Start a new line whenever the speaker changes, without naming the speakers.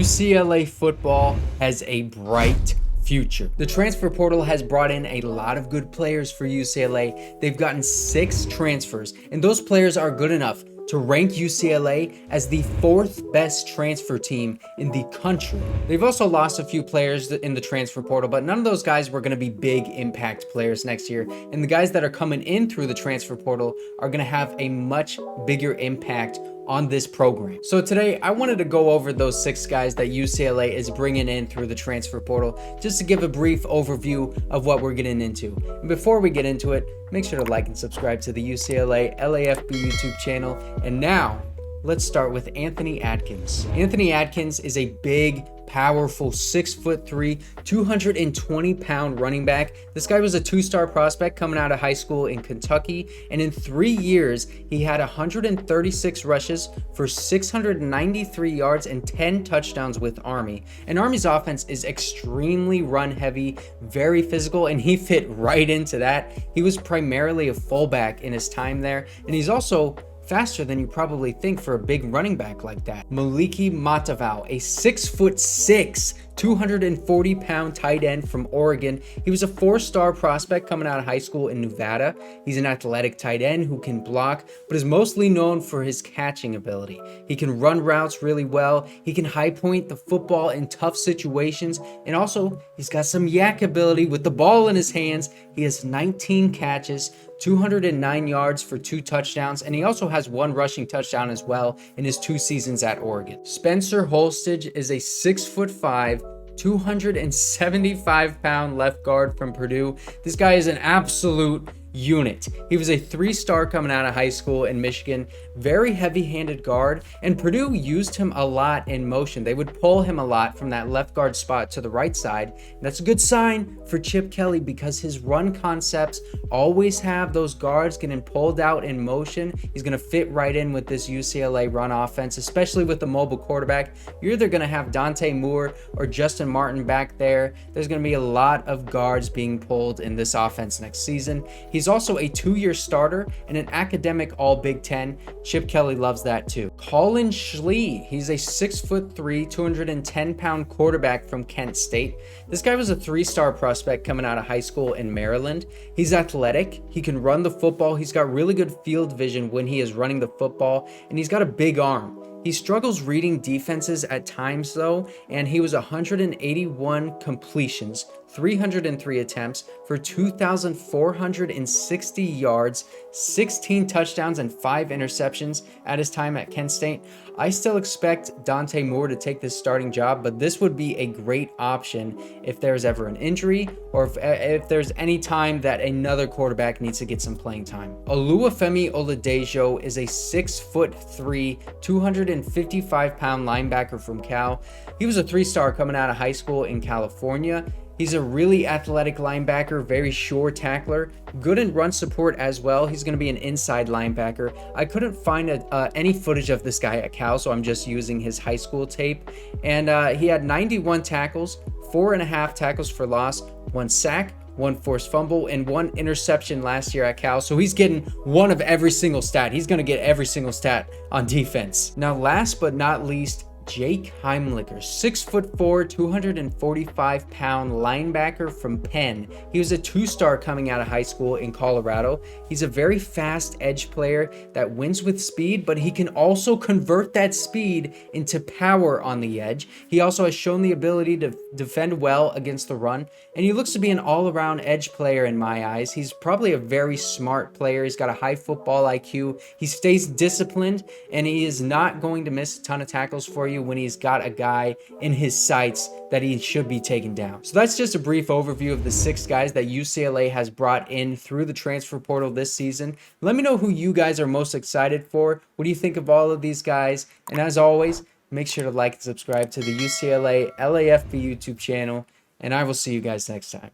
UCLA football has a bright future. The transfer portal has brought in a lot of good players for UCLA. They've gotten 6 transfers, and those players are good enough to rank UCLA as the 4th best transfer team in the country. They've also lost a few players in the transfer portal, but none of those guys were going to be big impact players next year. And the guys that are coming in through the transfer portal are going to have a much bigger impact on this program. So today I wanted to go over those 6 guys that UCLA is bringing in through the transfer portal, just to give a brief overview of what we're getting into. And before we get into it, make sure to like and subscribe to the UCLA LAFB YouTube channel. And now let's start with Anthony Adkins. Anthony Adkins is a big, powerful 6'3", 220-pound running back. This guy was a 2-star prospect coming out of high school in Kentucky, and in 3 years he had 136 rushes for 693 yards and 10 touchdowns with Army. And Army's offense is extremely run heavy, very physical, and he fit right into that. He was primarily a fullback in his time there, and he's also faster than you probably think for a big running back like that. Moliki Matavao, a 6'6", 240-pound tight end from Oregon. He was a 4-star prospect coming out of high school in Nevada. He's an athletic tight end who can block, but is mostly known for his catching ability. He can run routes really well. He can high point the football in tough situations, and also he's got some yak ability with the ball in his hands. He has 19 catches, 209 yards for 2 touchdowns, and he also has 1 rushing touchdown as well in his 2 seasons at Oregon. Spencer Holstege is a 6'5", 275-pound left guard from Purdue. This guy is an absolute unit. He was a 3-star coming out of high school in Michigan, very heavy-handed guard, and Purdue used him a lot in motion. They would pull him a lot from that left guard spot to the right side. And that's a good sign for Chip Kelly, because his run concepts always have those guards getting pulled out in motion. He's going to fit right in with this UCLA run offense, especially with the mobile quarterback. You're either going to have Dante Moore or Justin Martin back there. There's going to be a lot of guards being pulled in this offense next season. He's also a 2-year starter and an academic All-Big Ten. Chip Kelly loves that too. Collin Schlee, he's a 6'3", 210-pound quarterback from Kent State. This guy was a 3-star prospect coming out of high school in Maryland. He's athletic, he can run the football, he's got really good field vision when he is running the football, and he's got a big arm. He struggles reading defenses at times though, and he was 181 completions, 303 attempts for 2,460 yards, 16 touchdowns, and 5 interceptions at his time at Kent State. I still expect Dante Moore to take this starting job, but this would be a great option if there's ever an injury, or if there's any time that another quarterback needs to get some playing time. Oluwafemi Oladejo is a 6'3", 255-pound linebacker from Cal. He was a 3-star coming out of high school in California. He's a really athletic linebacker, very sure tackler, good in run support as well. He's going to be an inside linebacker. I couldn't find any footage of this guy at Cal, so I'm just using his high school tape. And he had 91 tackles, 4.5 tackles for loss, 1 sack, 1 forced fumble, and 1 interception last year at Cal. So he's getting one of every single stat. He's going to get every single stat on defense. Now, last but not least, Jake Heimlicher, 6'4", 245-pound linebacker from Penn. He was a 2-star coming out of high school in Colorado. He's a very fast edge player that wins with speed, but he can also convert that speed into power on the edge. He also has shown the ability to defend well against the run, and he looks to be an all-around edge player in my eyes. He's probably a very smart player. He's got a high football IQ. He stays disciplined, and he is not going to miss a ton of tackles for you when he's got a guy in his sights that he should be taking down. So that's just a brief overview of the 6 guys that UCLA has brought in through the transfer portal this season. Let me know who you guys are most excited for. What do you think of all of these guys? And as always, make sure to like and subscribe to the UCLA LAFB YouTube channel, and I will see you guys next time.